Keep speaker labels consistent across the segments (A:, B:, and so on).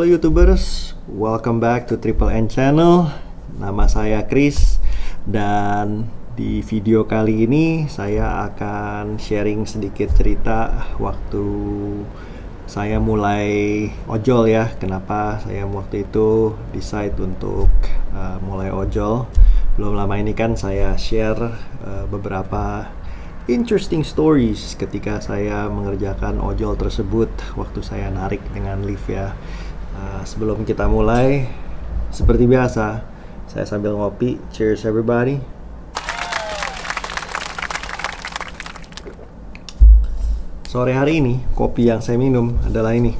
A: YouTubers, welcome back to Triple N Channel. Nama saya Chris, dan di video kali ini saya akan sharing sedikit cerita waktu saya mulai ojol ya. Kenapa saya waktu itu decide untuk mulai ojol. Belum lama ini kan saya share beberapa interesting stories ketika saya mengerjakan ojol tersebut waktu saya narik dengan lift ya. Sebelum kita mulai, seperti biasa, saya sambil ngopi. Cheers everybody. Sore hari ini, kopi yang saya minum adalah ini,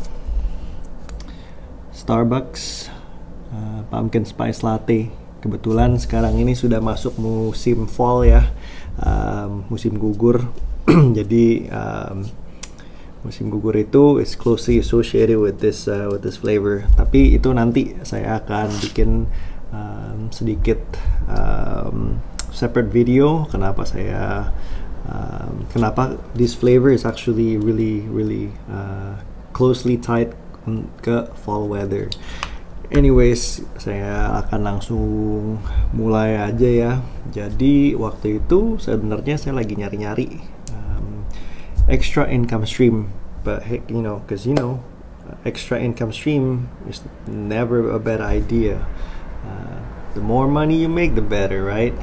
A: Starbucks Pumpkin Spice Latte. Kebetulan sekarang ini sudah masuk musim fall ya, musim gugur. Jadi musim gugur itu is closely associated with this flavor. Tapi itu nanti saya akan bikin sedikit separate video kenapa this flavor is actually really closely tied ke fall weather. Anyways, saya akan langsung mulai aja ya. Jadi waktu itu sebenarnya saya lagi nyari-nyari extra income stream, but heck, cause extra income stream is never a bad idea. The more money you make, the better, right?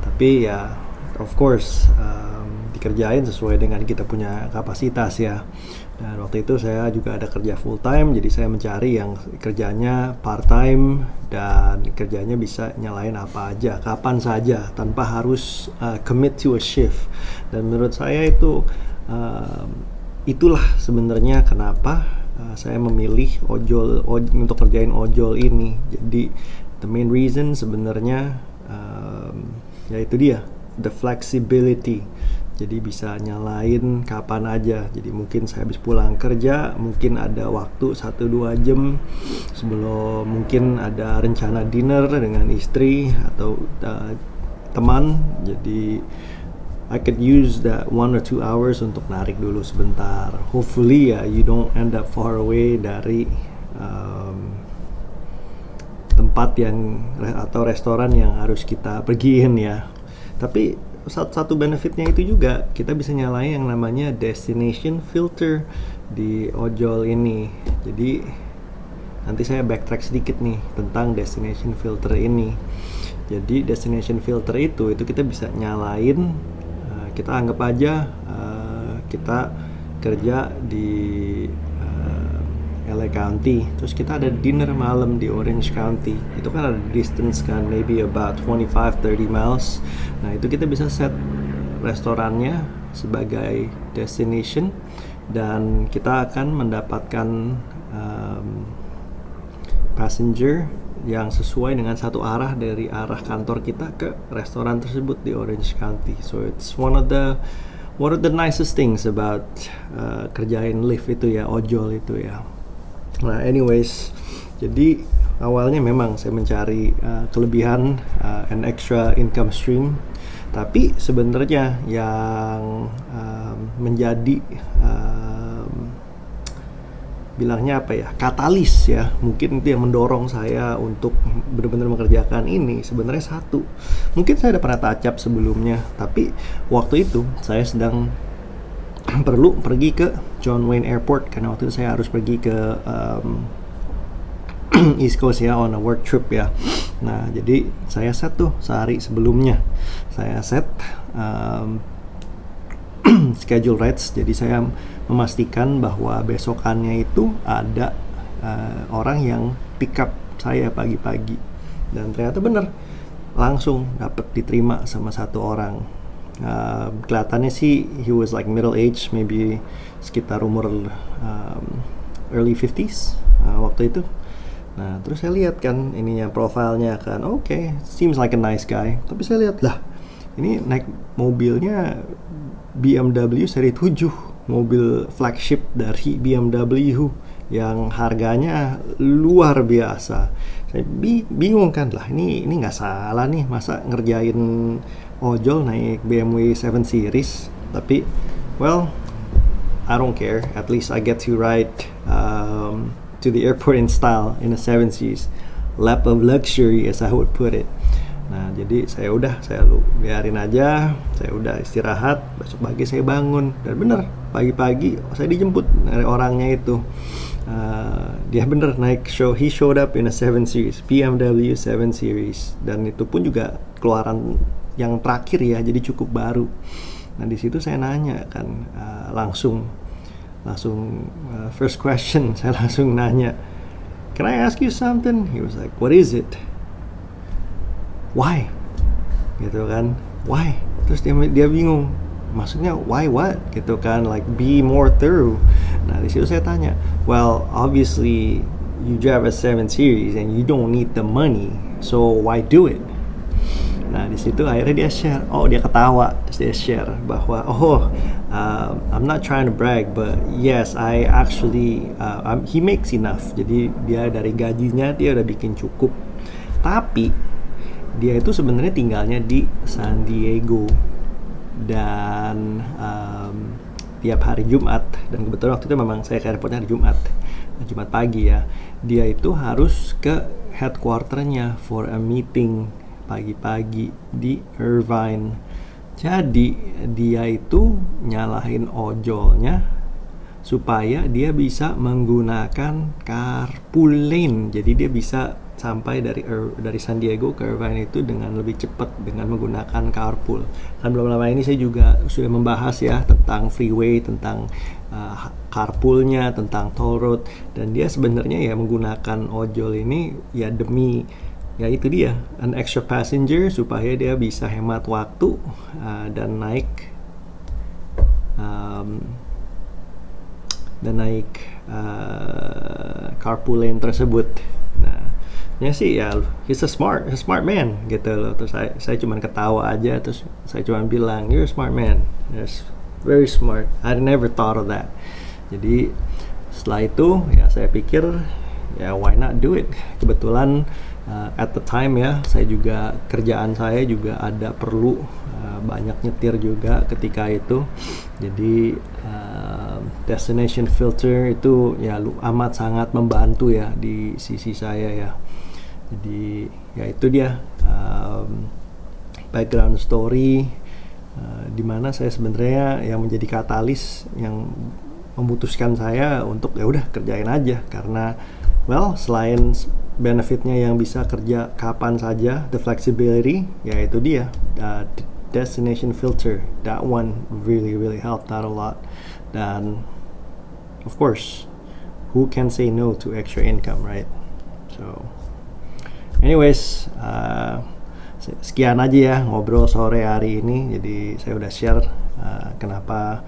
A: Tapi ya, of course, dikerjain sesuai dengan kita punya kapasitas ya. Dan waktu itu saya juga ada kerja full time, jadi saya mencari yang kerjanya part time dan kerjanya bisa nyalain apa aja, kapan saja, tanpa harus commit to a shift. Dan menurut saya itu itulah sebenarnya kenapa saya memilih ojol untuk kerjain ojol ini. Jadi the main reason sebenarnya ya itu dia, the flexibility. Jadi bisa nyalain kapan aja. Jadi mungkin saya habis pulang kerja, mungkin ada waktu 1-2 jam sebelum, mungkin ada rencana dinner dengan istri atau teman. Jadi I could use that 1 or 2 hours untuk narik dulu sebentar. Hopefully ya, you don't end up far away dari tempat yang atau restoran yang harus kita pergiin ya. Tapi satu benefitnya itu juga, kita bisa nyalain yang namanya destination filter di ojol ini. Jadi nanti saya backtrack sedikit nih tentang destination filter ini. Jadi destination filter itu kita bisa nyalain, kita anggap aja kita kerja di LA County, terus kita ada dinner malam di Orange County. Itu kan ada distance kan, maybe about 25-30 miles. Nah itu kita bisa set restorannya sebagai destination, dan kita akan mendapatkan passenger yang sesuai dengan satu arah dari arah kantor kita ke restoran tersebut di Orange County. So it's one of the nicest things about kerjain lift itu ya, ojol itu ya. Nah anyways, jadi awalnya memang saya mencari kelebihan an extra income stream. Tapi sebenarnya yang menjadi bilangnya apa ya, katalis ya, mungkin itu yang mendorong saya untuk benar-benar mengerjakan ini. Sebenarnya satu, mungkin saya udah pernah touch up sebelumnya, tapi waktu itu saya sedang perlu pergi ke John Wayne Airport karena waktu itu saya harus pergi ke East Coast ya, on a work trip ya. Nah jadi saya set tuh sehari sebelumnya, saya set schedule rides. Jadi saya memastikan bahwa besokannya itu ada orang yang pick up saya pagi-pagi, dan ternyata bener, langsung dapat diterima sama satu orang. Kelihatannya sih he was like middle age, maybe sekitar umur early 50s waktu itu. Nah terus saya lihat kan ininya, profilnya kan, okay, seems like a nice guy. Tapi saya lihat lah, ini naik mobilnya BMW seri 7, mobil flagship dari BMW yang harganya luar biasa. Saya bingung kan, lah ini nggak salah nih, masa ngerjain ojol naik BMW 7 Series. Tapi well, I don't care, at least I get to ride to the airport in style in a 7 Series. Lap of luxury as I would put it. Nah, jadi saya biarin aja, saya udah istirahat, besok pagi saya bangun, dan bener, pagi-pagi saya dijemput dari orangnya itu. Dia bener naik he showed up in a 7 Series, BMW 7 Series, dan itu pun juga keluaran yang terakhir ya, jadi cukup baru. Nah, di situ saya nanya kan, langsung first question, saya langsung nanya, "Can I ask you something?" He was like, "What is it?" "Why?" gitu kan, "Why?" Terus dia bingung, maksudnya why what gitu kan, like be more thorough. Nah, di situ saya tanya, "Well, obviously you drive a 7 Series and you don't need the money, so why do it?" Nah, di situ akhirnya dia share, dia ketawa, terus dia share bahwa I'm not trying to brag, but yes, I actually he makes enough. Jadi dia dari gajinya dia udah bikin cukup, tapi dia itu sebenarnya tinggalnya di San Diego, dan tiap hari Jumat, dan kebetulan waktu itu memang saya ke airportnya hari Jumat pagi ya, dia itu harus ke headquarternya for a meeting pagi-pagi di Irvine. Jadi dia itu nyalahin ojolnya supaya dia bisa menggunakan carpool lane. Jadi dia bisa sampai dari San Diego ke Irvine itu dengan lebih cepat dengan menggunakan carpool. Kan belum lama ini saya juga sudah membahas ya tentang freeway, tentang carpoolnya, tentang toll road, dan dia sebenarnya ya menggunakan ojol ini ya demi ya itu dia, an extra passenger, supaya dia bisa hemat waktu dan naik carpool lane tersebut. Nah, ya sih ya, he's a smart man gitu loh. Terus saya cuman ketawa aja, terus saya cuman bilang, "You're a smart man, yes, very smart, I never thought of that." Jadi setelah itu ya saya pikir ya why not do it. Kebetulan at the time ya, kerjaan saya juga ada perlu banyak nyetir juga ketika itu. Jadi destination filter itu ya amat sangat membantu ya di sisi saya ya. Jadi ya itu dia background story di mana saya sebenarnya yang menjadi katalis yang memutuskan saya untuk ya udah kerjain aja, karena selain benefitnya yang bisa kerja kapan saja, the flexibility, ya itu dia, destination filter, that one really helped out a lot. Dan of course, who can say no to extra income, right? So anyways, sekian aja ya ngobrol sore hari ini. Jadi saya udah share kenapa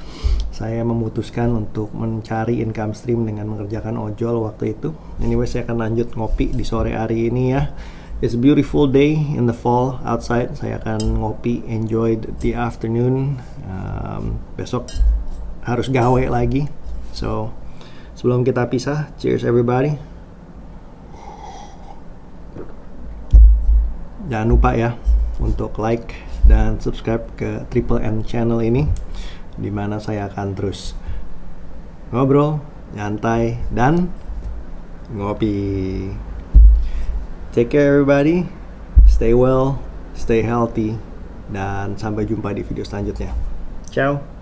A: saya memutuskan untuk mencari income stream dengan mengerjakan ojol waktu itu. Anyway, saya akan lanjut ngopi di sore hari ini ya. It's a beautiful day in the fall outside. Saya akan ngopi, enjoy the afternoon. Besok harus gawe lagi. So, sebelum kita pisah, cheers everybody. Jangan lupa ya untuk like dan subscribe ke Triple M channel ini, di mana saya akan terus ngobrol, nyantai, dan ngopi. Take care everybody, stay well, stay healthy, dan sampai jumpa di video selanjutnya. Ciao.